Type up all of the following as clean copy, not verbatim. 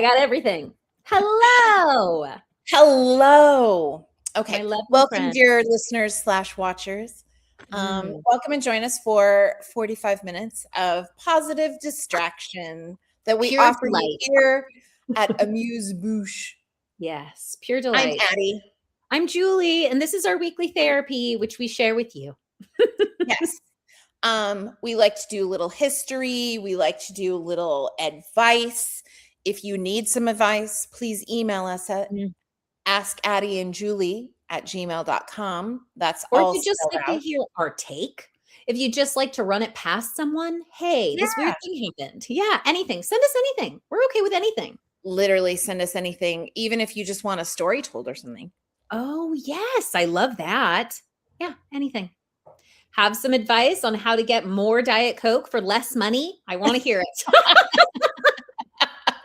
got everything. Hello, Hello. Okay. my lovely Welcome, friend. dear listeners/watchers. Welcome and join us for 45 minutes of positive distraction that we Pure offer you delight. here at Amuse-Bouche. Yes, pure I'm delight. Addy. I'm Julie, and this is our weekly therapy, which we share with you. Yes. We like to do a little history. We like to do a little advice. If you need some advice, please email us at askaddyandjulie@gmail.com. That's Or if all you just spelled like to out. hear our take, if you just like to run it past someone, hey, this weird Yeah. thing happened. Yeah, anything. Send us anything. We're okay with anything. Literally send us anything, even if you just want a story told or something. Oh, yes. I love that. Yeah, anything. Have some advice on how to get more Diet Coke for less money? I want to hear it.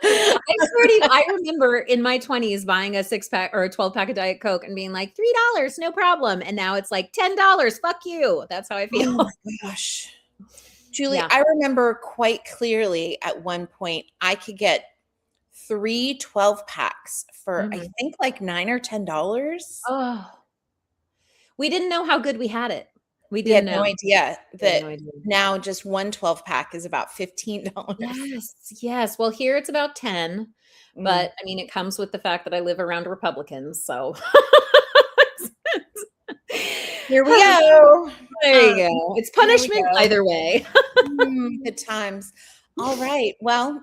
I remember in my 20s buying a 6-pack or a 12-pack of Diet Coke and being like, $3, no problem. And now it's like $10. Fuck you. That's how I feel. Oh my gosh. Julie, Yeah. I remember quite clearly at one point I could get 3 12-packs for I Mhm. think like $9 or $10. Oh, we didn't know how good we had it. We We had didn't no know. idea We had that no idea. now just one 12-pack is about $15. Yes. Yes. Well, here it's about 10, Mm. but I mean, it comes with the fact that I live around Republicans. So Here we go. there you go. It's Here we punishment go. either way. Good times. All right. Well,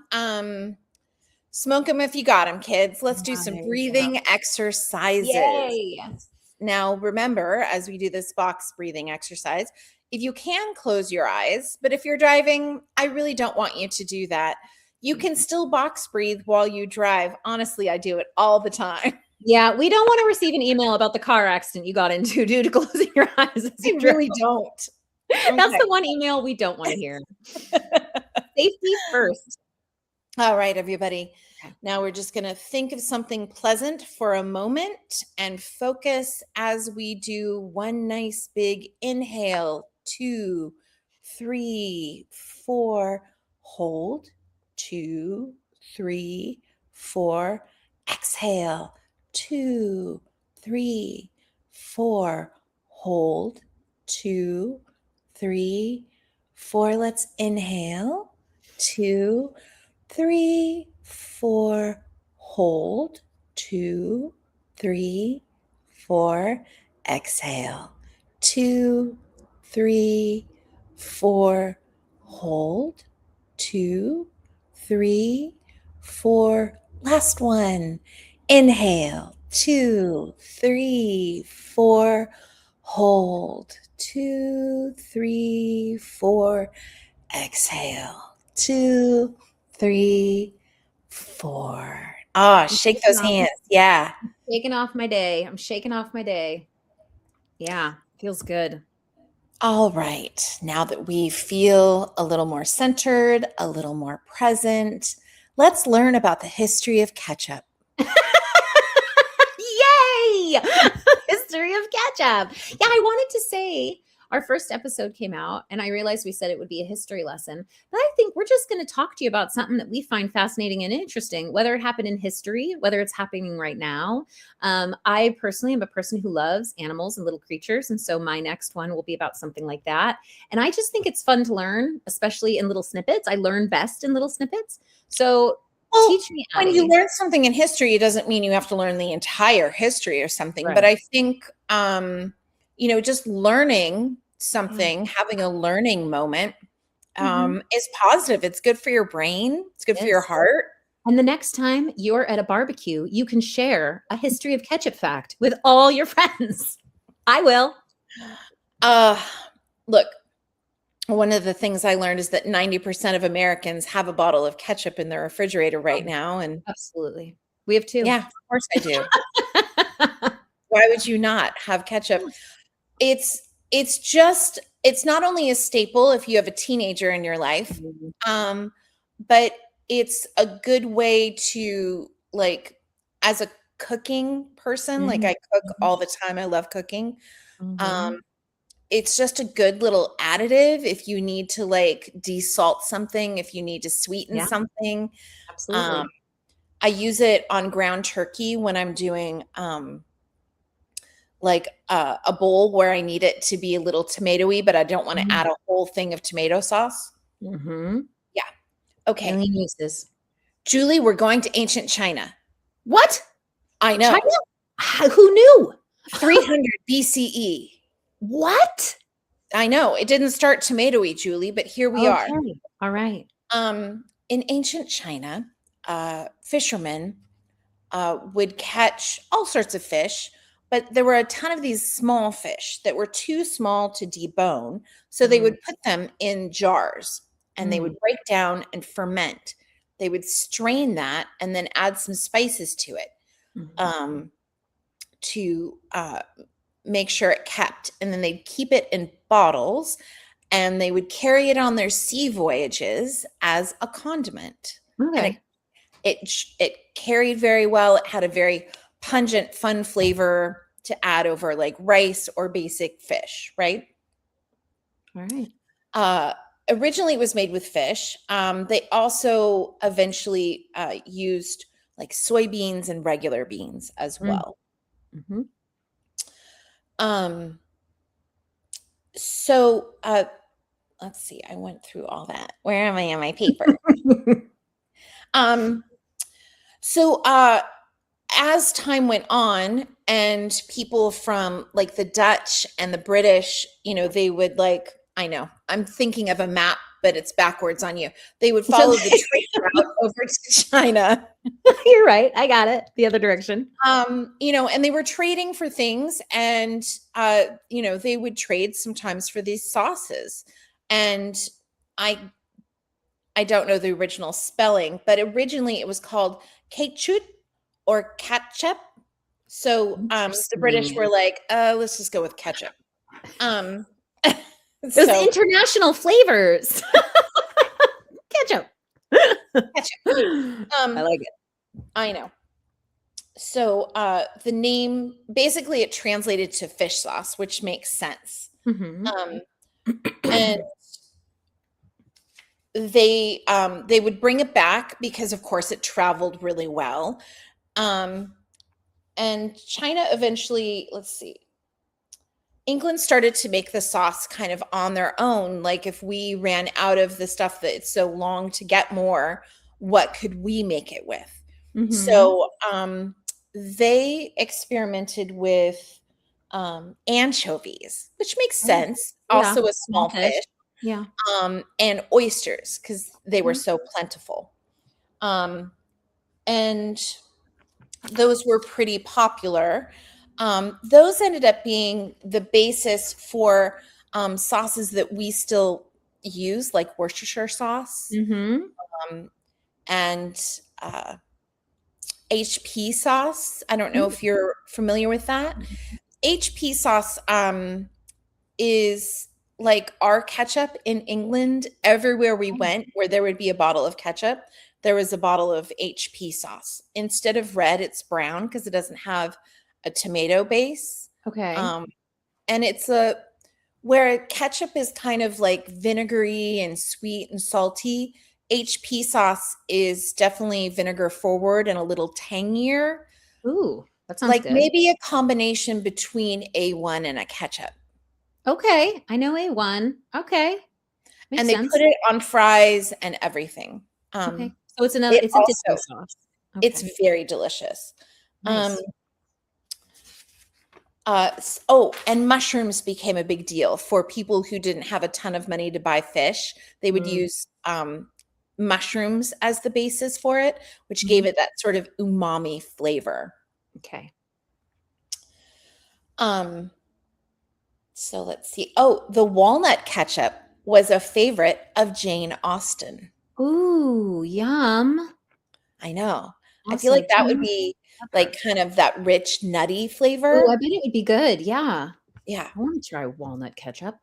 smoke them if you got them, kids. Let's do Ah, some there you go. breathing exercises. Yay. Now, remember, as we do this box breathing exercise, if you can close your eyes, but if you're driving, I really don't want you to do that. You can still box breathe while you drive. Honestly, I do it all the time. Yeah, we don't want to receive an email about the car accident you got into due to closing your eyes as I you drove. really don't. That's Okay. the one email we don't want to hear. Safety first. All right, everybody. Okay. Now we're just going to think of something pleasant for a moment and focus as we do one nice big inhale. 2, 3, 4. Hold. 2, 3, 4. Exhale. 2, 3, 4. Hold. 2, 3, 4. Let's inhale. 2, 3, 4. Hold. 2, 3, 4. Exhale. 2, 3, 4. Hold. 2, 3, 4. Last one. Inhale. 2, 3, 4. Hold. 2, 3, 4. Exhale. 2, 3, 4. Ah, shake those hands. Yeah. Shaking off my day. I'm shaking off my day. Yeah, feels good. All right. Now that we feel a little more centered, a little more present, let's learn about the history of ketchup. Yay! History of ketchup. Yeah, I wanted to say our first episode came out, and I realized we said it would be a history lesson. But I think we're just going to talk to you about something that we find fascinating and interesting, whether it happened in history, whether it's happening right now. I personally am a person who loves animals and little creatures. And so my next one will be about something like that. And I just think it's fun to learn, especially in little snippets. I learn best in little snippets. So Well, teach me, when Addy. you learn something in history, it doesn't mean you have to learn the entire history or something. But Right. I think, just learning something, having a learning moment, is positive. It's good for your brain. It's good for your Yes. heart. And the next time you're at a barbecue, you can share a history of ketchup fact with all your friends. I will. Look, one of the things I learned is that 90% of Americans have a bottle of ketchup in their refrigerator right now. And Absolutely. We have 2. yeah, of course I do. Why would you not have ketchup? It's not only a staple if you have a teenager in your life, but it's a good way to, like, as a cooking person, like I cook all the time. I love cooking. It's just a good little additive if you need to, like, desalt something, if you need to sweeten Yeah, something. absolutely. I use it on ground turkey when I'm doing like a bowl where I need it to be a little tomatoey, but I don't want to add a whole thing of tomato sauce. Mm-hmm. Yeah. Okay. Alien uses. Julie, we're going to ancient China. What? I know. China? Who knew? 300 BCE. What? I know. It didn't start tomatoey, Julie, but here we are. All right. In ancient China, fishermen would catch all sorts of fish, but there were a ton of these small fish that were too small to debone. So they would put them in jars and they would break down and ferment. They would strain that and then add some spices to it to make sure it kept. And then they'd keep it in bottles and they would carry it on their sea voyages as a condiment. Okay. And it carried very well. It had a very pungent, fun flavor to add over like rice or basic fish, right? All right. Originally, it was made with fish. They also eventually used like soybeans and regular beans as well. Mm-hmm. So let's see. I went through all that. Where am I in my paper? So as time went on and people from like the Dutch and the British, you know, they would like, I know, I'm thinking of a map, but it's backwards on you. They would follow the trade route over to China. You're right. I got it. The other direction. You know, and they were trading for things and, you know, they would trade sometimes for these sauces. And I don't know the original spelling, but originally it was called ketchup or ketchup. So the British were like, let's just go with ketchup. Those international flavors. Ketchup. I like it. I know. So the name, basically it translated to fish sauce, which makes sense. And they would bring it back because of course it traveled really well. And China eventually, let's see, England started to make the sauce kind of on their own. Like if we ran out of the stuff that it's so long to get more, what could we make it with? So they experimented with anchovies, which makes sense. Also a small fish. Yeah. And oysters because they were so plentiful. And those were pretty popular. Those ended up being the basis for sauces that we still use, like Worcestershire sauce and HP sauce. I don't know if you're familiar with that. HP sauce is like our ketchup in England. Everywhere we went where there would be a bottle of ketchup, there was a bottle of HP sauce. Instead of red, it's brown because it doesn't have a tomato base. Okay. And it's where ketchup is kind of like vinegary and sweet and salty. HP sauce is definitely vinegar forward and a little tangier. Ooh, that sounds like good. Maybe a combination between A1 and a ketchup. Okay, I know A1. Okay. Makes and they sense. Put it on fries and everything. Okay. So it's another, it's a different sauce. Okay. It's very delicious. Nice. And mushrooms became a big deal for people who didn't have a ton of money to buy fish. They would use mushrooms as the basis for it, which gave it that sort of umami flavor. Okay. So let's see. Oh, the walnut ketchup was a favorite of Jane Austen. Ooh, yum. I know. Also, I feel like that would be like kind of that rich, nutty flavor. Oh, I bet it would be good. Yeah. Yeah. I want to try walnut ketchup.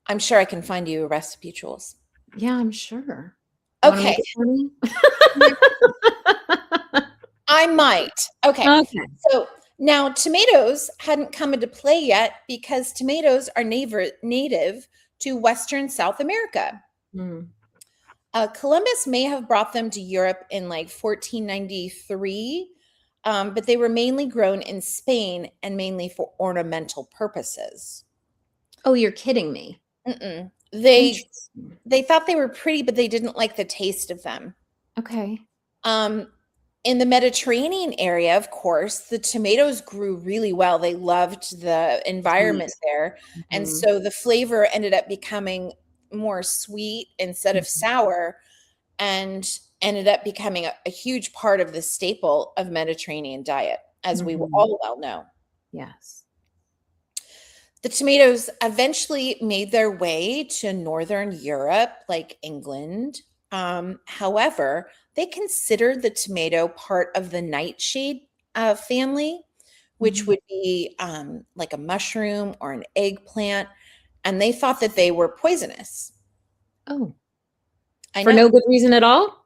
I'm sure I can find you a recipe, Jules. Yeah, I'm sure. Okay. I might. Okay. So now tomatoes hadn't come into play yet because tomatoes are native to Western South America. Columbus may have brought them to Europe in like 1493, but they were mainly grown in Spain and mainly for ornamental purposes. Oh, you're kidding me. Mm-mm. They Interesting. thought they were pretty, but they didn't like the taste of them. Okay. Um, in the Mediterranean area, of course, the tomatoes grew really well. They loved the environment Sweet. there. And Mhm. so the flavor ended up becoming more sweet instead of Mhm. sour and ended up becoming a huge part of the staple of Mediterranean diet, as we Mhm. all well know. Yes. The tomatoes eventually made their way to Northern Europe, like England. However, they considered the tomato part of the nightshade family, which Mhm. would be like a mushroom or an eggplant, and they thought that they were poisonous. Oh, I for know. no good reason at all?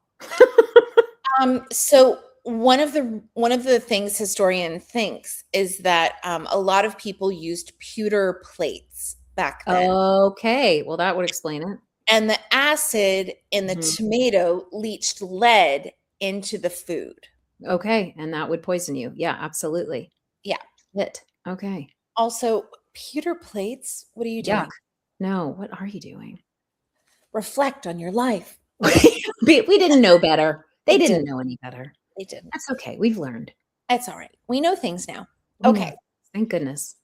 So one of the things historian thinks is that a lot of people used pewter plates back then. Okay, well, that would explain it. And the acid in the Mhm. tomato leached lead into the food. Okay, and that would poison you. Yeah, absolutely. Yeah. Shit. Okay. Also, pewter plates, what are you Yuck. doing? No, what are you doing? Reflect on your life. We didn't know better. They They didn't didn't. know any better. They didn't. That's okay. We've learned. That's all right. We know things now. We know. Okay. Thank goodness.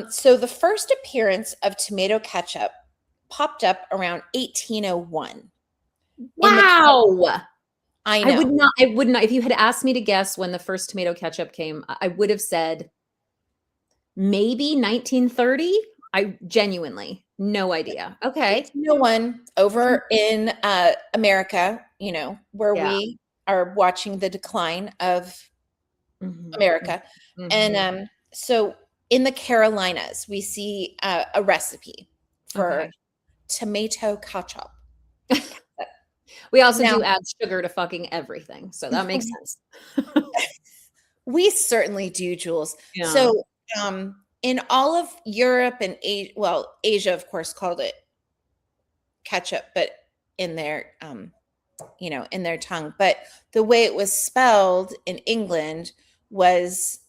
So the first appearance of tomato ketchup popped up around 1801 in the Wow. I I would know. not, if you had asked me to guess when the first tomato ketchup came, I would have said maybe 1930. I genuinely, no idea. Okay. 1801 over in America, where Yeah. we are watching the decline of Mhm. America. And Mhm. so in the Carolinas, we see a recipe for Okay. tomato ketchup. We also Now, do add sugar to fucking everything, so that makes sense. we certainly do, Jules. Yeah. So in all of Europe and Asia, well, Asia, of course, called it ketchup, but in their in their tongue. But the way it was spelled in England was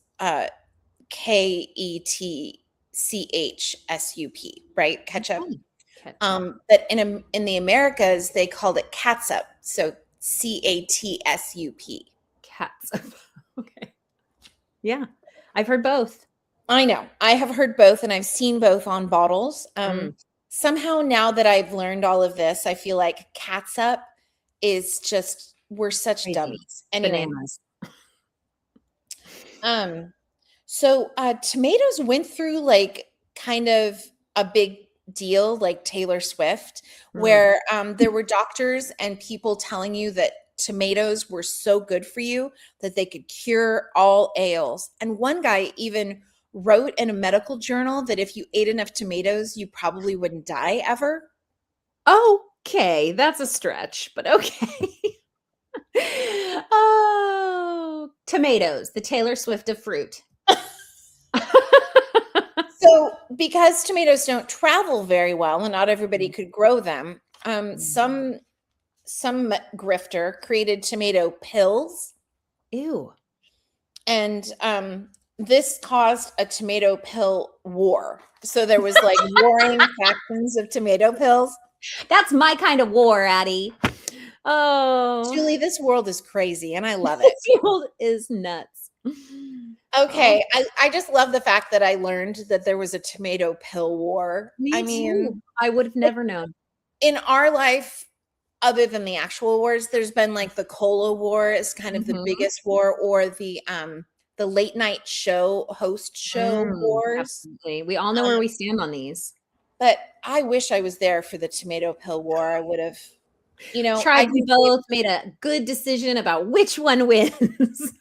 KETCHSUP, right? Ketchup. Okay. Ketchup. But in the Americas, they called it catsup. So CATSUP. Cats. Okay. Yeah. I've heard both. I know. I have heard both and I've seen both on bottles. Mm, Somehow now that I've learned all of this, I feel like catsup is just we're such crazy. dummies. Anyway, Bananas. um so tomatoes went through like kind of a big deal like Taylor Swift, Mm. where there were doctors and people telling you that tomatoes were so good for you that they could cure all ails. And one guy even wrote in a medical journal that if you ate enough tomatoes, you probably wouldn't die ever. Okay, that's a stretch, but okay. Oh, tomatoes, the Taylor Swift of fruit. So, because tomatoes don't travel very well and not everybody Mm, could grow them, mm. some grifter created tomato pills, Ew. and this caused a tomato pill war. So there was like warring factions of tomato pills. That's my kind of war, Addy. Oh, Julie, this world is crazy, and I love it. this world is nuts. Oh, Okay, I just love the fact that I learned that there was a tomato pill war. I me too. mean, I would have like never known. in our life, other than the actual wars, there's been like the cola war is kind of the Mhm. biggest war, or the late night show host show wars. Absolutely. We all know Um, where we stand on these. but I wish I was there for the tomato pill war. I would have, I Tried we can say, both, made a good decision about which one wins.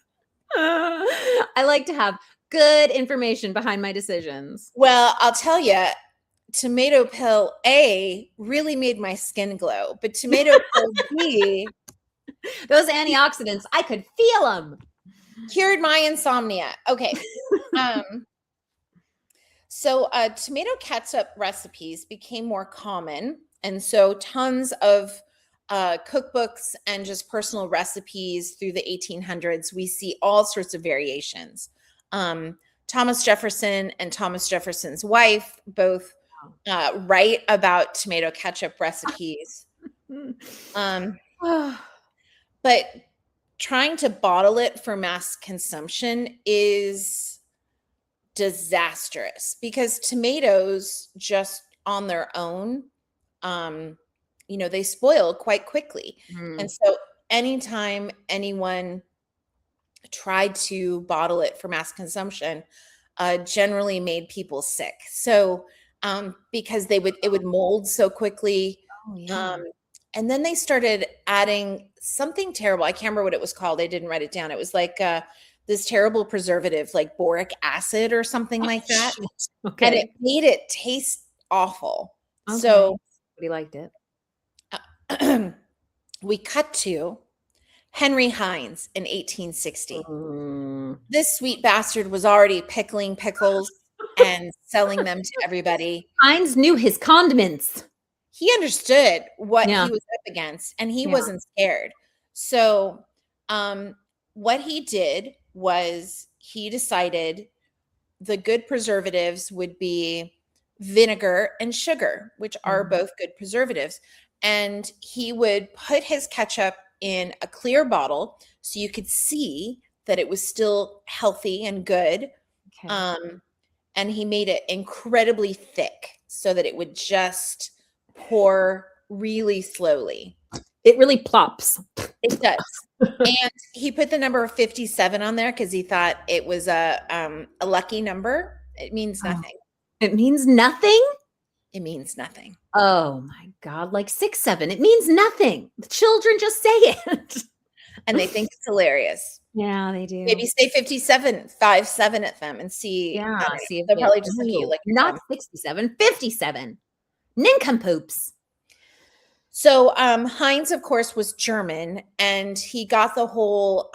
I like to have good information behind my decisions. well, I'll tell you, tomato pill A really made my skin glow, but tomato pill B Those antioxidants, I could feel them. cured my insomnia. Okay. Um, so tomato ketchup recipes became more common. And so tons of cookbooks and just personal recipes through the 1800s, we see all sorts of variations. Thomas Jefferson and Thomas Jefferson's wife both write about tomato ketchup recipes. But trying to bottle it for mass consumption is disastrous because tomatoes just on their own, they spoil quite quickly. And so anytime anyone tried to bottle it for mass consumption, generally made people sick. So because it would mold so quickly. Oh, yeah. And then they started adding something terrible. I can't remember what it was called. I didn't write it down. It was like this terrible preservative, like boric acid or something like that. Okay. And it made it taste awful. Okay. So we liked it. We cut to Henry Heinz in 1860. This sweet bastard was already pickling pickles and selling them to everybody. Heinz knew his condiments. He understood what he was up against, and he wasn't scared. So what he did was he decided the good preservatives would be vinegar and sugar, which are both good preservatives. And he would put his ketchup in a clear bottle so you could see that it was still healthy and good. Okay. And he made it incredibly thick so that it would just pour really slowly. It really plops. It does. And he put the number 57 on there because he thought it was a lucky number. It means nothing. It means nothing? It means nothing. Oh my God. Like 6, 7. It means nothing. The children just say it. And they think it's hilarious. Yeah, they do. Maybe say 57, 5-7 at them and see. Yeah, see if they'll probably just look at you like not 67, 57. Nincompoops. So Heinz, of course, was German, and he got the whole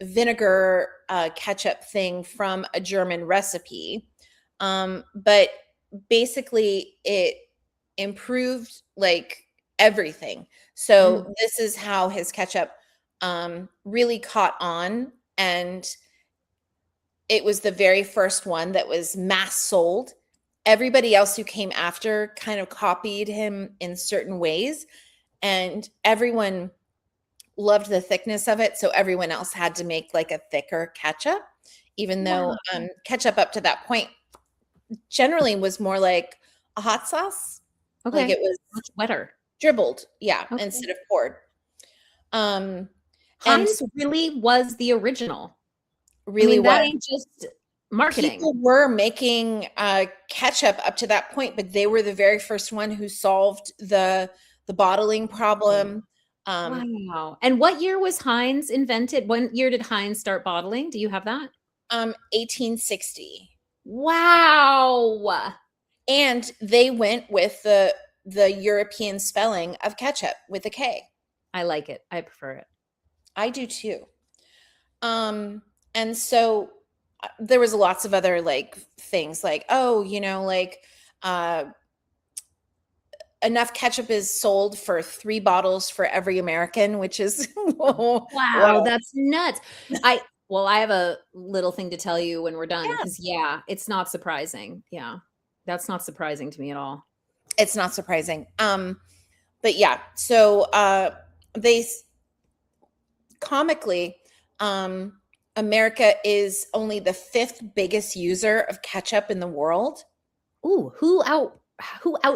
vinegar ketchup thing from a German recipe. But basically it improved like everything. So this is how his ketchup really caught on, and it was the very first one that was mass sold. Everybody else who came after kind of copied him in certain ways, and everyone loved the thickness of it. So everyone else had to make like a thicker ketchup, even though ketchup up to that point generally was more like a hot sauce. Okay. Like it was much wetter. Dribbled. Yeah. Okay. Instead of poured. Heinz really was the original. Really that ain't just marketing. People were making ketchup up to that point, but they were the very first one who solved the bottling problem. Wow. And what year was Heinz invented? What year did Heinz start bottling? Do you have that? 1860. Wow. And they went with the European spelling of ketchup with a K. I like it. I prefer it. I do too. And so there was lots of other like things like, enough ketchup is sold for 3 bottles for every American, which is wow, that's nuts. I have a little thing to tell you when we're done because it's not surprising. Yeah, that's not surprising to me at all. It's not surprising. But yeah, so they comically, America is only the 5th biggest user of ketchup in the world. Ooh, who out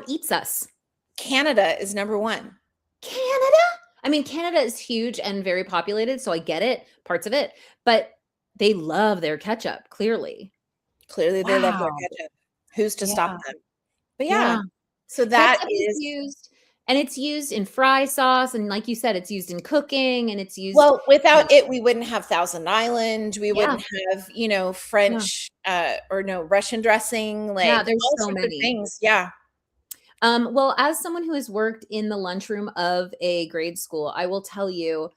eats us? Canada is number 1. Canada? I mean, Canada is huge and very populated, so I get it, parts of it, but they love their ketchup, clearly. Clearly they love their ketchup. Who's to stop them? But so that is used, and it's used in fry sauce, and like you said, it's used in cooking, and it's used. Well, without it, we wouldn't have Thousand Island. We wouldn't have, French or Russian dressing. Like there's so many things. Yeah. Well, as someone who has worked in the lunchroom of a grade school, I will tell you,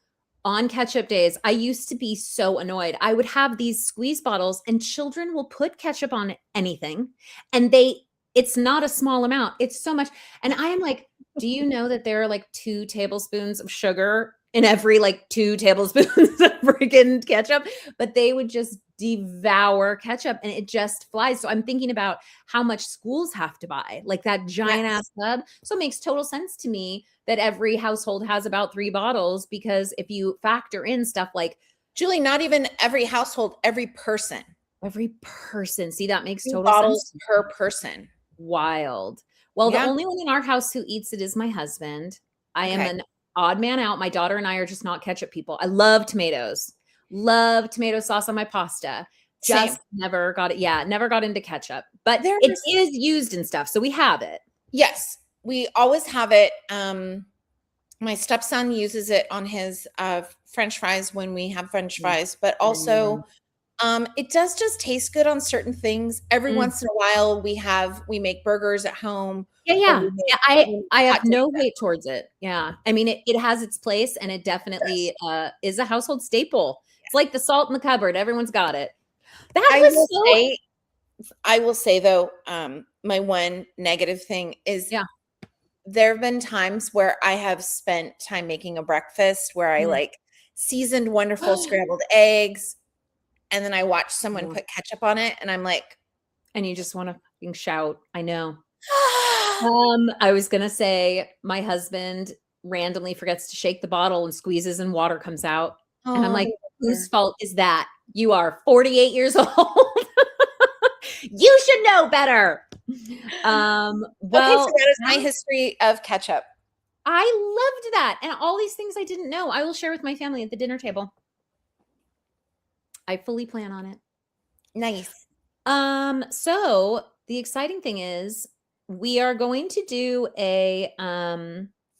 on ketchup days, I used to be so annoyed. I would have these squeeze bottles, and children will put ketchup on anything, and they It's not a small amount. It's so much. And I am like, do you know that there are like 2 tablespoons of sugar in every like 2 tablespoons of freaking ketchup? But they would just devour ketchup and it just flies. So I'm thinking about how much schools have to buy, like that giant Yes. ass tub. So it makes total sense to me that every household has about 3 bottles, because if you factor in stuff like Julie, not even every household, every person. every person, see, that makes 2 total sense. bottles per person. Wild. Well, the Yeah. only one in our house who eats it is my husband. I am Okay. an odd man out. My daughter and I are just not ketchup people. I love tomatoes. Love tomato sauce on my pasta. Same. Just never got it. Yeah, never got into ketchup. But it There's is used and stuff, so we have it. Yes, we always have it. My stepson uses it on his French fries when we have French fries, but also it does just taste good on certain things. Every Mm. once in a while, we make burgers at home, Yeah, or yeah. we Yeah, make I hot have no dogs. hate towards it. Yeah. I mean, it has its place and it definitely is a household staple. It's like the salt in the cupboard. Everyone's got it. That I was will so say, I will say though, my one negative thing is yeah. there have been times where I have spent time making a breakfast where I Mm. like seasoned wonderful scrambled eggs, and then I watch someone Oh. put ketchup on it, and I'm like, And you just wanna fucking shout. I know. "Ah." I was gonna say my husband randomly forgets to shake the bottle and squeezes and water comes out, and I'm Oh, like, "Whose fault is that? You are 48 years old. You should know better." okay, so Well, that is my history of ketchup. I loved that, and all these things I didn't know, I will share with my family at the dinner table. I fully plan on it. Nice. So the exciting thing is we are going to do a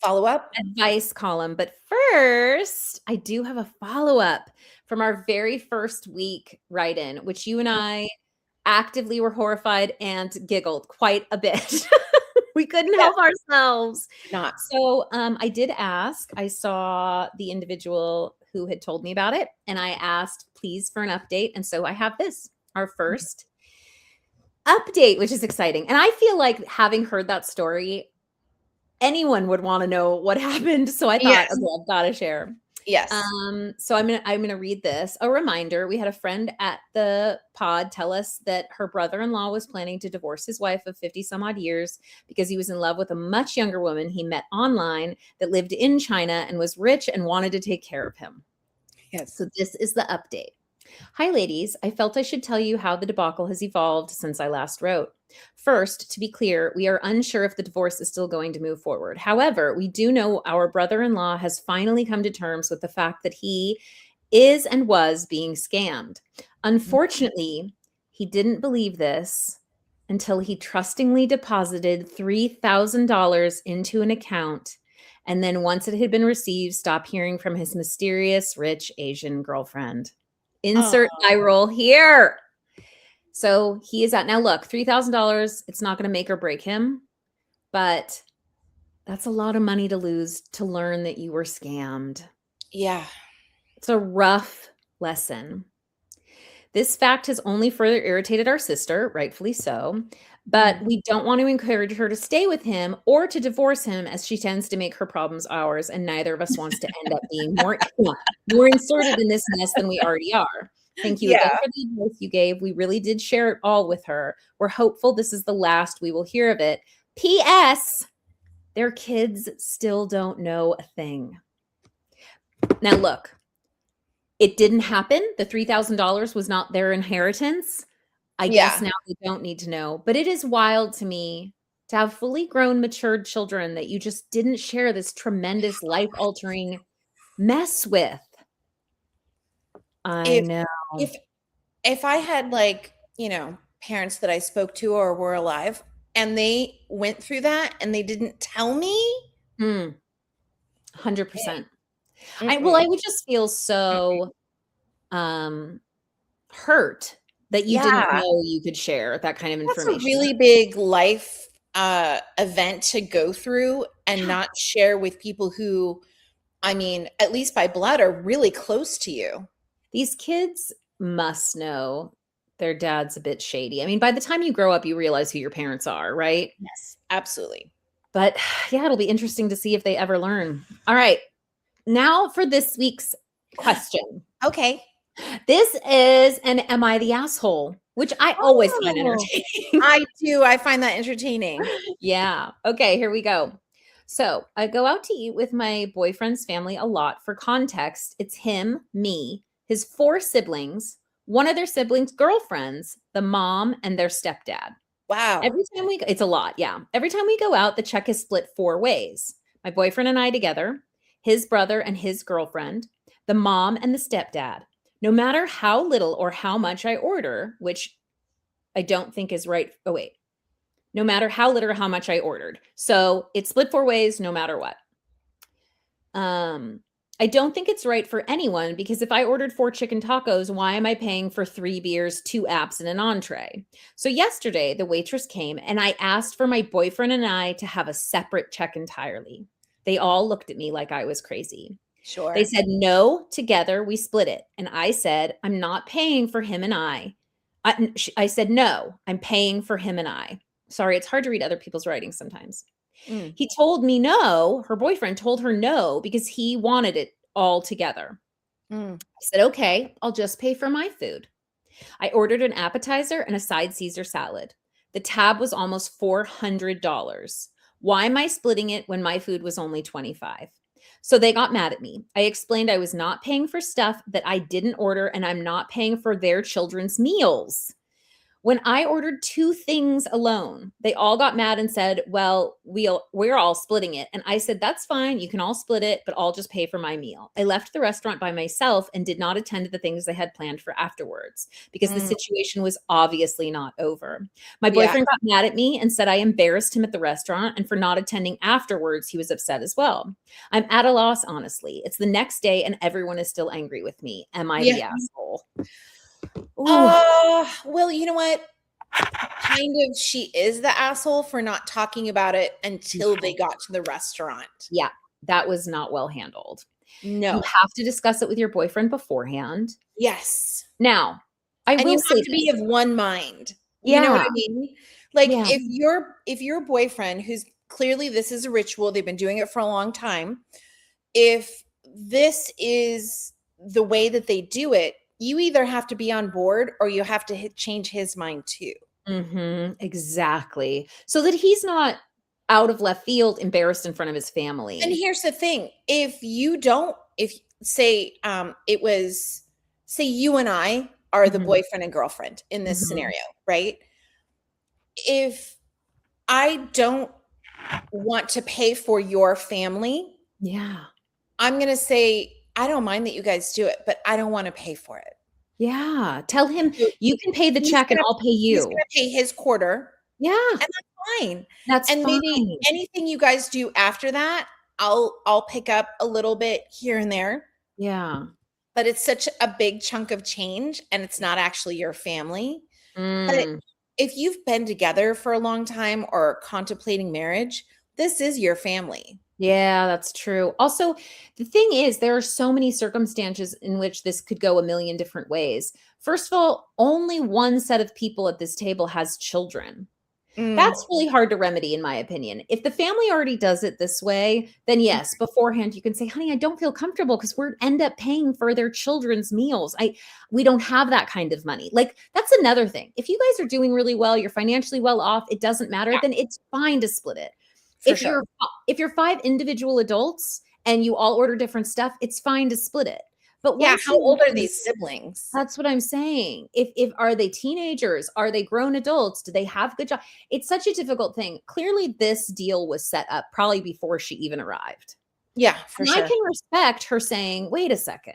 Follow up? advice column, but first, I do have a follow-up from our very first week write-in, which you and I actively were horrified and giggled quite a bit. We couldn't Yes, help ourselves. not. So, I did ask. I saw the individual who had told me about it, and I asked, please, for an update. And so I have this, our first update, which is exciting. And I feel like having heard that story, anyone would want to know what happened. So I thought, Yes, okay, I've got to share. yes. So I'm gonna read this. A reminder: we had a friend at the pod tell us that her brother-in-law was planning to divorce his wife of 50 some odd years because he was in love with a much younger woman he met online that lived in China and was rich and wanted to take care of him. Yes. So this is the update. Hi, ladies. I felt I should tell you how the debacle has evolved since I last wrote. First, to be clear, we are unsure if the divorce is still going to move forward. However, we do know our brother in law has finally come to terms with the fact that he is and was being scammed. Unfortunately, he didn't believe this until he trustingly deposited $3,000 into an account. And then once it had been received, stopped hearing from his mysterious rich Asian girlfriend. Insert Oh, eye roll here. So he is at now. Look, $3,000. It's not going to make or break him, but that's a lot of money to lose to learn that you were scammed. yeah. It's a rough lesson. This fact has only further irritated our sister, rightfully so, but we don't want to encourage her to stay with him or to divorce him, as she tends to make her problems ours, and neither of us wants to end up being more inserted in this mess than we already are. Thank you again Yeah. for the advice you gave. We really did share it all with her. We're hopeful this is the last we will hear of it. P.S. Their kids still don't know a thing. Now, look, it didn't happen. The $3,000 was not their inheritance. I guess Yeah. now they don't need to know. But it is wild to me to have fully grown, matured children that you just didn't share this tremendous life-altering mess with. I If know. if if I had like, parents that I spoke to or were alive and they went through that and they didn't tell me, 100%. I mm-mm. would just feel so hurt that you didn't Yeah, know you could share that kind of that's a information. really big life event to go through and Yeah. not share with people who, I mean, at least by blood, are really close to you. These kids must know Their dad's a bit shady. I mean, by the time you grow up, you realize who your parents are, right? Yes, absolutely. But yeah, it'll be interesting to see if they ever learn. All right. Now for this week's question. Okay. This is an Am I the Asshole? Which I always find Oh, entertaining. I do. I find that entertaining. Yeah. Okay, here we go. So I go out to eat with my boyfriend's family a lot. For context, it's him, me, his four siblings, one of their siblings' girlfriends, the mom, and their stepdad. Wow. Every time we go, it's a lot, yeah. Every time we go out, the check is split four ways. My boyfriend and I together, his brother and his girlfriend, the mom and the stepdad. No matter how little or how much I order, which I don't think is right. Oh, wait. No matter how little or how much I ordered. So it's split four ways no matter what. I don't think it's right for anyone because if I ordered 4 chicken tacos, why am I paying for 3 beers, 2 apps, and an entree? So yesterday, the waitress came and I asked for my boyfriend and I to have a separate check entirely. They all looked at me like I was crazy. They Sure. said, no, together we split it. And I said, I'm not paying for him and I. I said, no, I'm paying for him and I. Sorry, it's hard to read other people's writing sometimes. Mm. He told me no. Her boyfriend told her no because he wanted it all together. Mm. I said, okay, I'll just pay for my food. I ordered an appetizer and a side Caesar salad. The tab was almost $400. Why am I splitting it when my food was only $25? So they got mad at me. I explained I was not paying for stuff that I didn't order and I'm not paying for their children's meals. When I ordered 2 things alone, they all got mad and said, "Well, we're all splitting it." And I said, "That's fine. You can all split it, but I'll just pay for my meal." I left the restaurant by myself and did not attend to the things they had planned for afterwards because the Mm. situation was obviously not over. My Yeah. boyfriend got mad at me and said I embarrassed him at the restaurant, and for not attending afterwards, he was upset as well. I'm at a loss, honestly. It's the next day and everyone is still angry with me. Am I Yeah. the asshole? Ooh, Well, you know what? Kind of she is the asshole for not talking about it until they got to the restaurant. yeah, that was not well handled. You No. have to discuss it with your boyfriend beforehand. Yes. Now, I And will you say have to be this. of one mind. You know what Yeah, I mean? Like yeah, if your boyfriend, who's clearly this is a ritual, they've been doing it for a long time, if this is the way that they do it, you either have to be on board or you have to change his mind too. exactly. So that he's not out of left field, embarrassed in front of his And family. here's the thing, if you don't if say, it was say you and I are the Mhm, boyfriend and girlfriend in this mhm. scenario, right? If I don't want to pay for your family, Yeah, I'm gonna say, "I don't mind that you guys do it, but I don't wanna pay for it." yeah. Tell him, So "You can pay the he's check and gonna I'll pay he's you." gonna pay his quarter, Yeah, and that's fine. that's And maybe fine. anything you guys do after that, I'll pick up a little bit here and there, Yeah. but it's such a big chunk of change, and it's not actually your family. But Mm. if you've been together for a long time or contemplating marriage, this is your family. Yeah, that's true. Also, the thing is, there are so many circumstances in which this could go a million different ways. First of all, only one set of people at this table has children. Mm, That's really hard to remedy, in my opinion. If the family already does it this way, then yes, beforehand you can say, "Honey, I don't feel comfortable because we're end up paying for their children's meals. We don't have that kind of money." Like that's another thing. If you guys are doing really well, you're financially well off, it doesn't matter, yeah, then it's fine to split it. for If sure. you're if you're 5 individual adults and you all order different stuff, it's fine to split it. But Yeah, once how you old are these siblings? that's what I'm saying. If are they teenagers? Are they grown adults? Do they have good job? It's such a difficult thing. Clearly, this deal was set up probably before she even arrived. Yeah, for And I sure. can respect her saying, wait a second.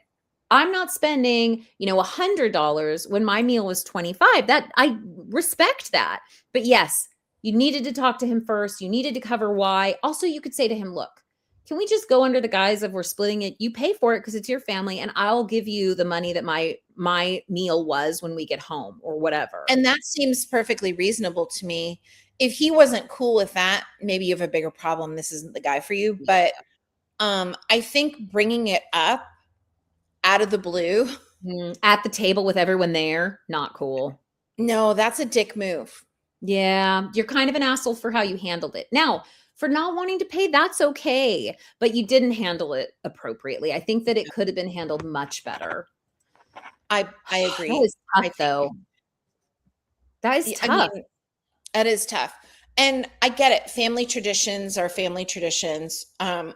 I'm not spending, $100 when my meal was 25. That I respect that. But yes, you needed to talk to him first. You needed to cover why. Also, you could say to him, look, can we just go under the guise of we're splitting it? You pay for it because it's your family, and I'll give you the money that my meal was when we get home or whatever. And that seems perfectly reasonable to me. If he wasn't cool with that, maybe you have a bigger problem. This isn't the guy for you. But I think bringing it up out of the blue, At the table with everyone there, not cool. No, that's a dick move. Yeah, you're kind of an asshole for how you handled it. Now, for not wanting to pay, that's okay, but you didn't handle it appropriately. I think that it could have been handled much better. I That agree. is I tough, think, though. That is I mean, tough. that is tough. And I get it. Family traditions are family traditions.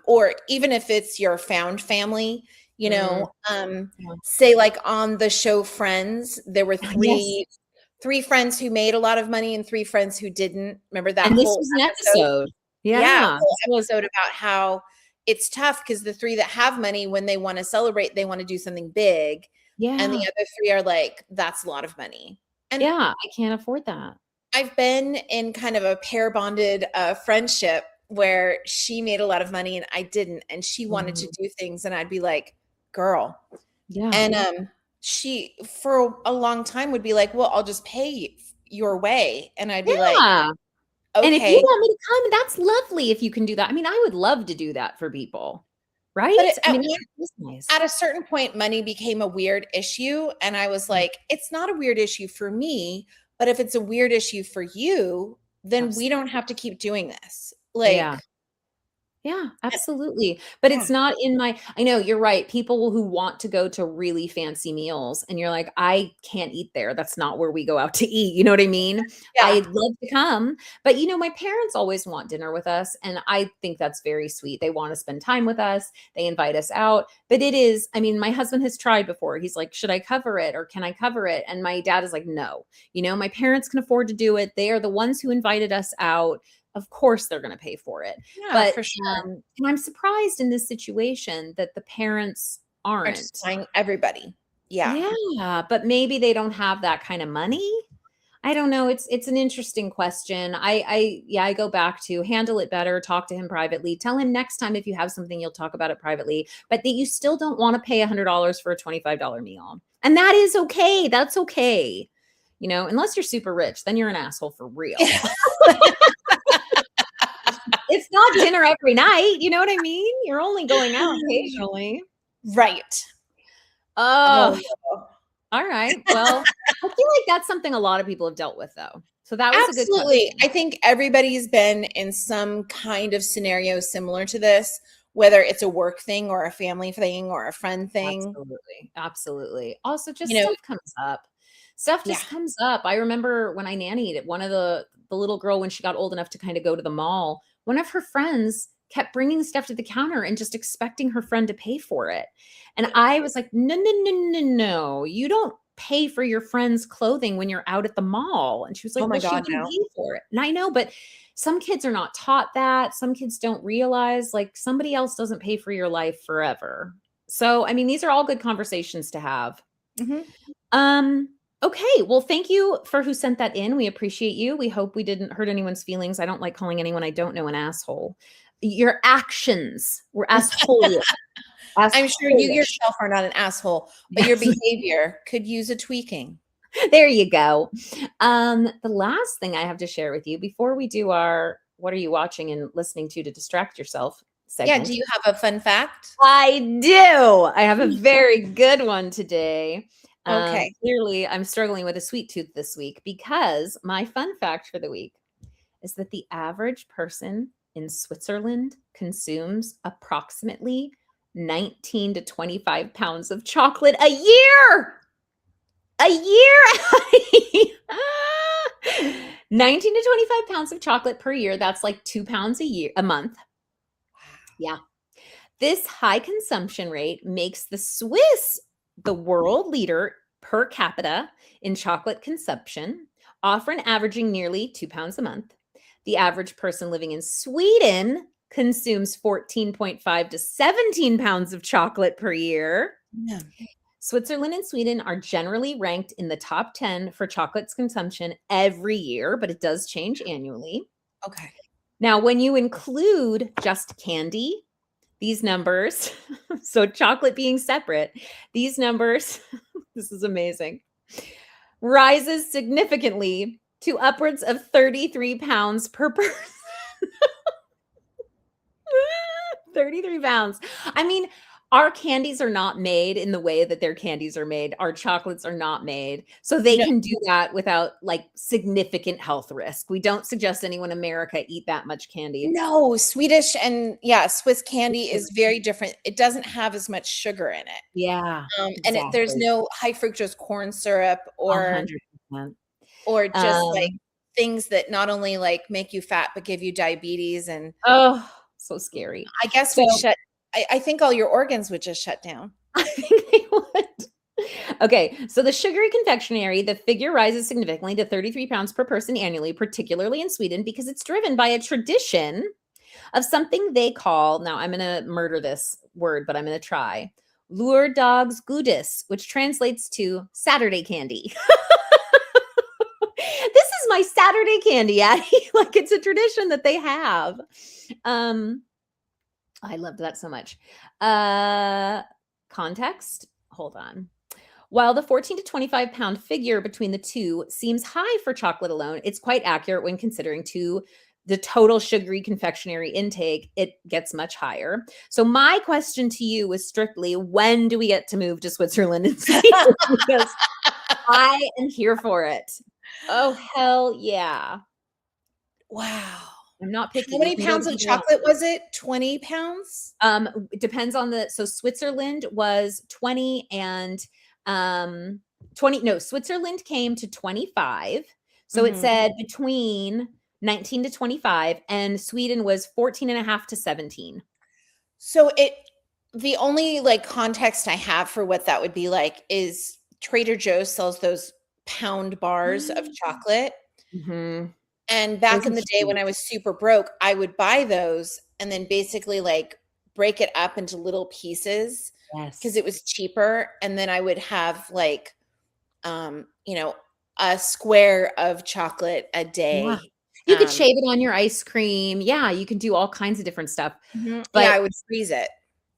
Or even if it's your found family, Mm, yeah. say like on the show Friends, there were Yes. three friends who made a lot of money and three friends who didn't. Remember that And this whole was an episode? episode. Yeah, Yeah, whole this was. episode about how it's tough because the three that have money, when they want to celebrate, they want to do something big. And the Yeah. other three are like, that's a lot of money. And Yeah, I can't afford that. I've been in kind of a pair bonded friendship where she made a lot of money and I didn't. And she wanted to Mhm. do things, and I'd be like, girl. Yeah. And she, for a long time, would be like, well, I'll just pay your way. And I'd be like, Yeah. And if you okay. want me to come, that's lovely if you can do that. I mean, I would love to do that for people, But right? I mean, it is at nice. a certain point, money became a weird issue. And I was Mm, like, it's not a weird issue for me, but if it's a weird issue for you, then we don't absolutely. have to keep doing this. Yeah. Like, Yeah, absolutely. But yeah, it's not in my I know you're right. People who want to go to really fancy meals and you're like, I can't eat there. That's not where we go out to eat. You know what I mean? yeah, I'd love to come, but my parents always want dinner with us. And I think that's very sweet. They want to spend time with us. They invite us out. But I mean, my husband has tried before. He's like, should I cover it or can I cover it? And my dad is like, no. My parents can afford to do it. They are the ones who invited us out. Of course they're going to pay for it. yeah, But, for sure. and I'm surprised in this situation that the parents Are just aren't. buying everybody. Yeah. Yeah, but maybe they don't have that kind of money. I don't know. It's an interesting question. I go back to handle it better, talk to him privately. Tell him next time if you have something, you'll talk about it privately, but that you still don't want to pay $100 for a $25 meal. And that is okay. That's okay. Unless you're super rich, then you're an asshole for real. It's not dinner every night, you know what I mean? You're only going out occasionally. Right. Oh, Oh, all right. Well, I feel like that's something a lot of people have dealt with, though. So that was a good absolutely. question. I think everybody's been in some kind of scenario similar to this, whether it's a work thing or a family thing or a friend thing. Absolutely. Absolutely. Also, just You know, stuff comes up. Stuff yeah. just comes up. I remember when I nannied one of the little girl when she got old enough to kind of go to the mall, one of her friends kept bringing stuff to the counter and just expecting her friend to pay for it. And I was like, no, no, no, no, no. You don't pay for your friend's clothing when you're out at the mall. And she was Oh like, my well, she God, didn't no. pay for it. And I know, but some kids are not taught that. Some kids don't realize like somebody else doesn't pay for your life forever. So, I mean, these are all good conversations to have. Mhm. Um, okay. Well, thank you for who sent that in. We appreciate you. We hope we didn't hurt anyone's feelings. I don't like calling anyone I don't know an asshole. Your actions were asshole. I'm sure you Asshole. yourself are not an asshole, but your Yes. behavior could use a tweaking. There you go. The last thing I have to share with you before we do our what are you watching and listening to distract yourself Yeah. Do segment. you have a fun fact? I do. I have a very good one today. Okay. Clearly, I'm struggling with a sweet tooth this week because my fun fact for the week is that the average person in Switzerland consumes approximately 19 to 25 pounds of chocolate a year. A year. 19 to 25 pounds of chocolate per year. That's like 2 pounds a month. Yeah. This high consumption rate makes the Swiss the world leader per capita in chocolate consumption, often averaging nearly 2 pounds a month. The average person living in Sweden consumes 14.5 to 17 pounds of chocolate per year. Yeah. Switzerland and Sweden are generally ranked in the top 10 for chocolate's consumption every year, but it does change annually. Okay. Now, when you include just candy, these numbers, so chocolate being separate, these numbers, this is amazing, rises significantly to upwards of 33 pounds per person. 33 pounds. I mean, our candies are not made in the way that their candies are made. Our chocolates are not made. So they No, can do that without like significant health risk. We don't suggest anyone in America eat that much candy. no, Swedish and yeah, Swiss candy is very different. It doesn't have as much sugar in it. Yeah, And there's exactly. no high fructose corn syrup 100%. or just like Um, things that not only like make you fat but give you diabetes. And oh, so scary. I guess So we'd I think all your organs would just shut down. I think they would. Okay, so the sugary confectionery, the figure rises significantly to 33 pounds per person annually, particularly in Sweden, because it's driven by a tradition of something they call, now I'm going to murder this word, but I'm going to try, lördagsgodis, which translates to Saturday candy. This is my Saturday candy, Addy. Like it's a tradition that they have. I loved that so much. Context, hold on. While the 14 to 25-pound figure between the two seems high for chocolate alone, it's quite accurate when considering the total sugary confectionery intake. It gets much higher. So my question to you was strictly, when do we get to move to Switzerland and Sweden? Because I am here for it. Oh, hell yeah. Wow. I'm not picky. How We many can go pounds to of either one. chocolate was it? 20 pounds? It depends on so Switzerland was 20 and 20, no, Switzerland came to 25. So it Mhm. said between 19 to 25, and Sweden was 14 and a half to 17. So the only like context I have for what that would be like is Trader Joe's sells those pound bars of chocolate. Mhm. And back Those are in the day when I was huge. super broke, I would buy those and then basically like break it up into little pieces because Yes. it was cheaper. And then I would have like, you know, a square of chocolate a Yeah. day. You could shave it on your ice cream. Yeah, you can do all kinds of different stuff. Yeah, But I would freeze it.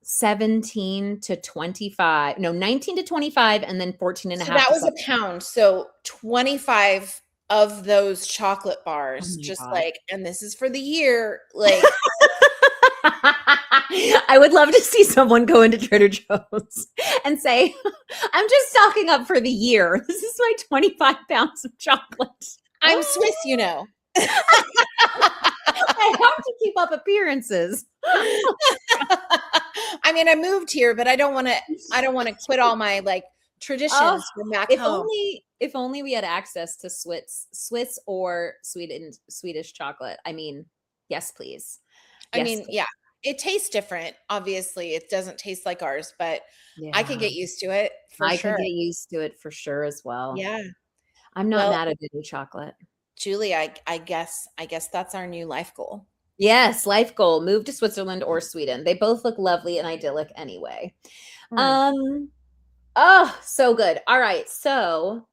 17 to 25, no, 19 to 25, and then 14 and a So half that to was a 7. pound. So 25 of those chocolate Oh bars, my just God. like, and this is for the year. Like, I would love to see someone go into Trader Joe's and say, I'm just stocking up for the year. This is my 25 pounds of chocolate. I'm Swiss, you know. I have to keep up appearances. I mean, I moved here, but I don't want to quit all my like Oh, traditions from back home. if only we had access to Swiss or Swedish chocolate. I mean, yes, please. I Yes, mean, please. yeah, it tastes different. Obviously, it doesn't taste like ours, but I could Yeah. get used to it for I could sure. get used to it for sure as well. Yeah. I'm not Well, mad at any chocolate. Julie, I guess that's our new life goal. Yes, life goal, move to Switzerland or Sweden. They both look lovely and idyllic anyway. Mm. Um, oh, so good. All right. So,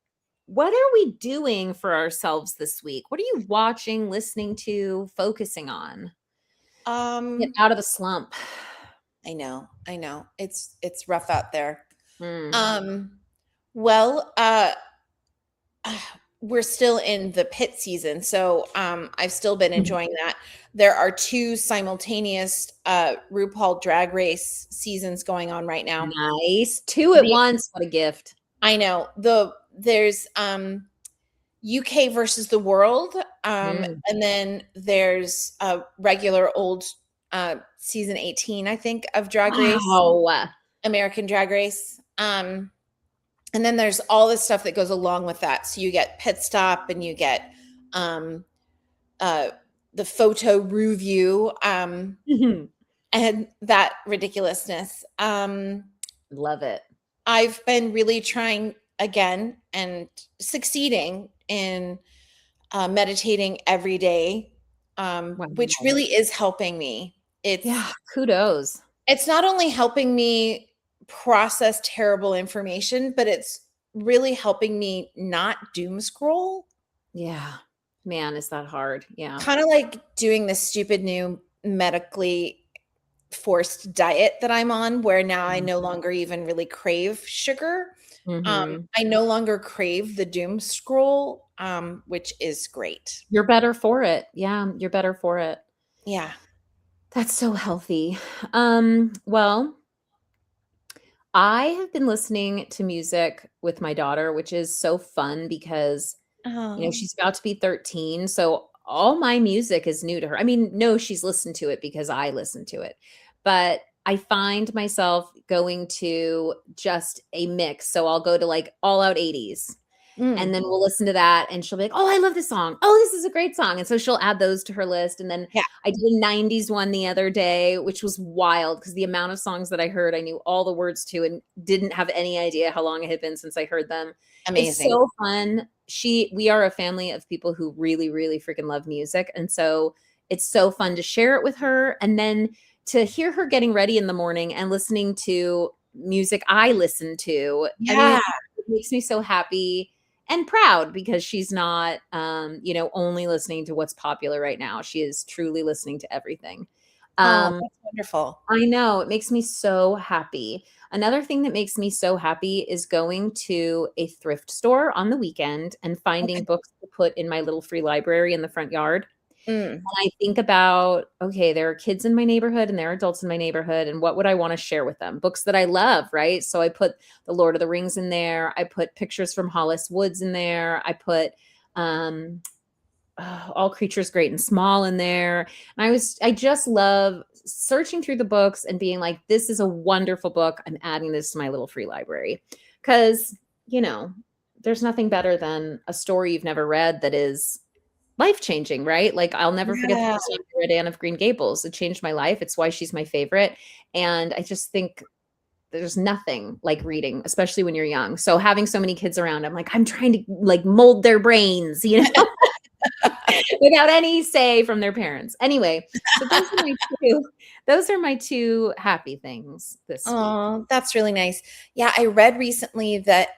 what are we doing for ourselves this week? What are you watching, listening to, focusing on? Get Um, out of the slump. I know, I know. It's rough out there. Mm. Um, well, we're still in the pit season, so I've still been enjoying that. There are two simultaneous RuPaul Drag Race seasons going on right now. Nice. Two at The once. What a gift. I know there's UK versus the world, Mm. and then there's a regular old season 18, I think, of Drag Race, Wow. American Drag Race. And then there's all this stuff that goes along with that. So you get pit stop and you get um, uh, the photo review and that ridiculousness. Love it. I've been really trying again and succeeding in meditating every day, which Wow. really is helping me. Yeah, kudos. It's not only helping me process terrible information, but it's really helping me not doom scroll. Yeah. Man, is that hard. Yeah. Kind of like doing this stupid new medically forced diet that I'm on, where now I no longer even really crave sugar. Mhm. I no longer crave the doom scroll, which is great. You're better for it. Yeah, you're better for it. Yeah. That's so healthy. Well, I have been listening to music with my daughter, which is so fun because, Oh. she's about to be 13, so all my music is new to her. I mean, no, she's listened to it because I listened to it, but I find myself going to just a mix. So I'll go to like all out 80s and Mm. then we'll listen to that and she'll be like, "Oh, I love this song. Oh, this is a great song." And so she'll add those to her list. And then Yeah. I did a 90s one the other day, which was wild because the amount of songs that I heard, I knew all the words to and didn't have any idea how long it had been since I heard them. It's Amazing. so fun. We are a family of people who really, really freaking love music. And so it's so fun to share it with her. And then to hear her getting ready in the morning and listening to music I listen to. I mean, Yeah. it makes me so happy and proud because she's not only listening to what's popular right now. She is truly listening to everything. Oh, um that's wonderful. I know, it makes me so happy. Another thing that makes me so happy is going to a thrift store on the weekend and Okay. finding books to put in my little free library in the front yard. Mm. And I think about, okay, there are kids in my neighborhood and there are adults in my neighborhood, and what would I want to share with them? Books that I love, right? So I put The Lord of the Rings in there. I put Pictures from Hollis Woods in there. I put um, All Creatures Great and Small in there. And I just love searching through the books and being like, this is a wonderful book. I'm adding this to my little free library. Because, there's nothing better than a story you've never read that is life-changing, right? Like, I'll never forget the Yeah. first time I read Anne of Green Gables. It changed my life. It's why she's my favorite. And I just think there's nothing like reading, especially when you're young. So having so many kids around, I'm like, I'm trying to like mold their brains, without any say from their parents. Anyway, so those are my two happy things this week. Oh, that's really nice. Yeah, I read recently that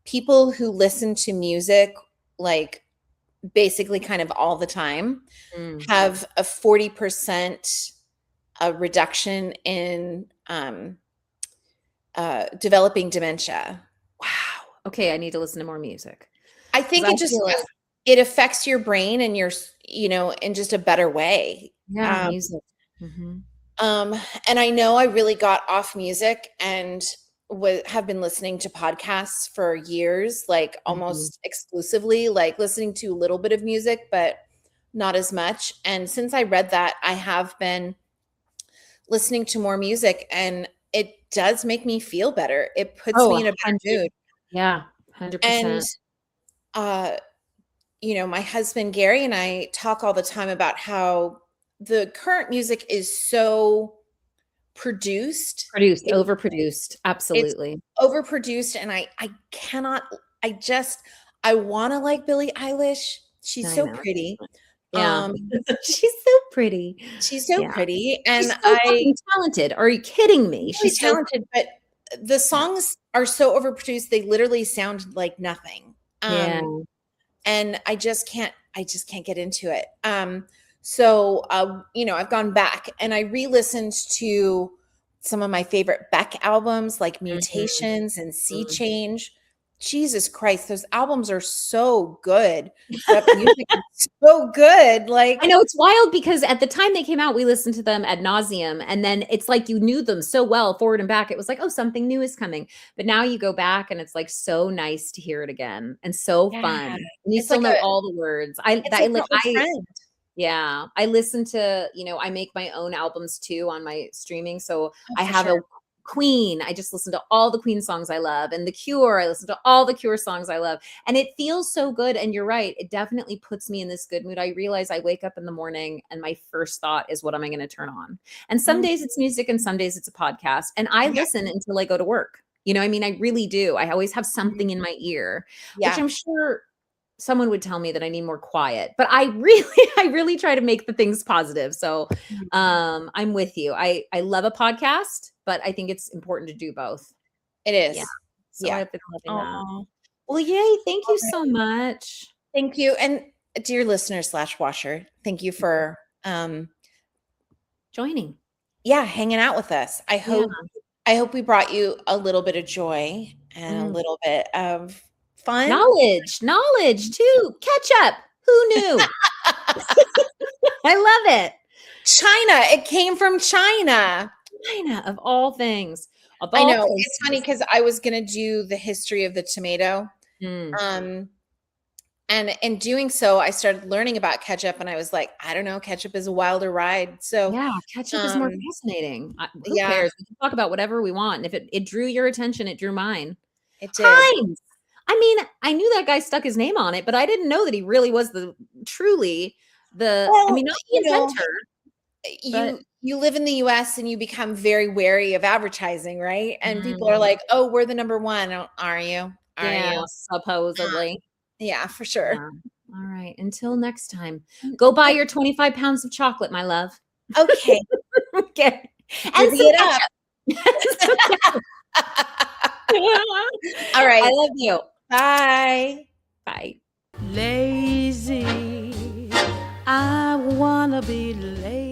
people who listen to music like basically kind of all the time Mm. have a 40% reduction in developing dementia. Wow. Okay, I need to listen to more music I because think I it just feel it. it affects your brain and in just a better way. Yeah, Um, music. Mhm. um, and I know I really got off music and have been listening to podcasts for years, like Mhm. almost exclusively, like listening to a little bit of music, but not as much. And since I read that, I have been listening to more music and it does make me feel better. It puts Oh, me in a better 100. mood. Yeah, And 100%. uh my husband Gary and I talk all the time about how the current music is so produced. Produced, It, overproduced. it's Absolutely. overproduced, and I cannot. I just I want to like Billie Eilish. She's I so know. pretty. Yeah. Um, She's so pretty. she's so Yeah. pretty, She's and so fucking talented. Are you kidding me? really She's so talented, but the yeah. songs are so overproduced. They literally sound like nothing. Yeah. And I just can't get into it. So I've gone back and I re-listened to some of my favorite Beck albums like Mhm, Mutations and Sea mhm. Change. Jesus Christ, those albums are so good. That music is so good. I know it's wild because at the time they came out, we listened to them ad nauseum, and then it's like you knew them so well forward and back. It was like, oh, something new is coming. But now you go back and it's like so nice to hear it again and so Yeah, fun. And you it's still like know all the words. I it's that like an like old I friend. Yeah, I listen to, I make my own albums too on my streaming. So Oh, I for have sure. a Queen. I just listen to all the Queen songs I love, and The Cure. I listen to all the Cure songs I love. And it feels so good. And you're right. It definitely puts me in this good mood. I realize I wake up in the morning and my first thought is, what am I going to turn on? And some Mm, days it's music and some days it's a podcast. And I yeah, listen until I go to work. I mean, I really do. I always have mhm, something in my ear, which yeah. I'm sure someone would tell me that I need more quiet, but I really I really try to make the things positive. So, Mhm. I'm with you. I love a podcast, but I think it's important to do both. It Yeah. is. So Yeah. I've been loving that. Oh, Well, yay, thank you so much. thank you. And dear listener slash washer, thank you for Joining. yeah, hanging out with us. I Yeah. hope I hope we brought you a little bit of joy and a Mm. little bit of fun. Knowledge too. Ketchup. Who knew? I love it. China, it came from China. China of all things. Of I all know. It's funny places. because I was gonna do the history of the tomato. Mm. Um, and in doing so, I started learning about ketchup, and I was like, I don't know, ketchup is a wilder ride. So, Yeah, ketchup is more um, fascinating. Who yeah, cares? We can talk about whatever we want, and if it drew your attention, it drew mine. it did. Heinz! I mean, I knew that guy stuck his name on it, but I didn't know that he really was truly I mean, Well, not the inventor, but you live in the US and you become very wary of advertising, right? And people are mm, like, "Oh, we're the number 1." Oh, are you? Are yeah, you? supposedly. Yeah, for sure. Yeah. All right. Until next time, go buy your 25 pounds of chocolate, my love. Okay, Okay. And divvy some it up. ketchup. Some ketchup. All I right. love you. Bye. Bye. Lazy, I wanna be lazy.